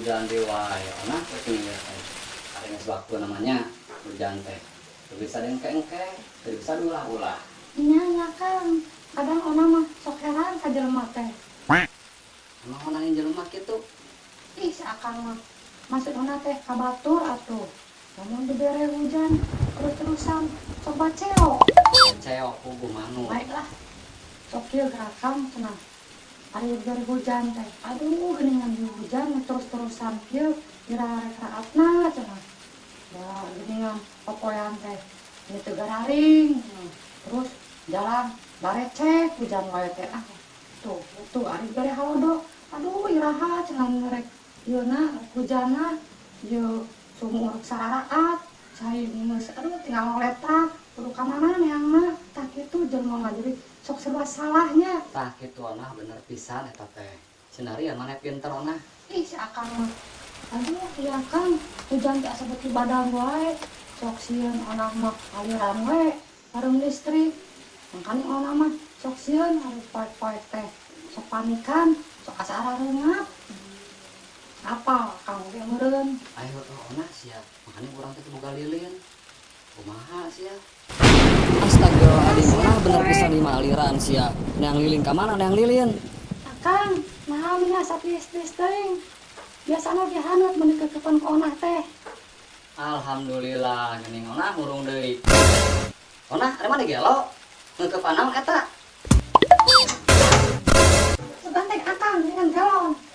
hujan di wae nah ini ya ada waktu namanya hujan teh bisa dengke-engke bisa ulah-ulah Nya Kang kadang orang mah sok heran ka jelema teh emang orang yang jelema gitu ih si Akang mah maksudna teh kabatur atuh namun dibere hujan terus-terusan sok baceo ceok kubu manu baiklah sok kieu gerakam cenah ari dibere hujan teh aduh geuningan di hujan terus-terusan kieu dirarek raatna cenah ya geuningan popoyan teh ini teu gararing terus jalan barecek hujan wae teh tuh ari bere halodo aduh iraha cenah ngerek yeuna hujanna ye sumur sararaat cai geus aduh tinggal ngeletak kudu ka mana neangna tah kitu jelema mah jadi sok serba salahnya tah kitu nah bener pisan eta teh cenari mana pinter nah ih si Akang mah aduh iya Kang hujan teh asa beuki badan wae sok sieun anak mah aliran we harum listrik makanya orang mah sok sieun harus poek-poek teh sok panikan sok asa arareungap apa Kang ge meureun ayo nah sia makanya kurang teh boga lilin kumaha sia astagfirullahaladzim nah bener pisan di aliran sia neang lilin ka mana neang lilin Akang naon nya sapis-pis teuing biasana ge haneut mun dikekepan ku onah teh alhamdulillah geuning onah urung deui onah ada mana gelo ngeukeupanaon eta seganteng Akang dengan galon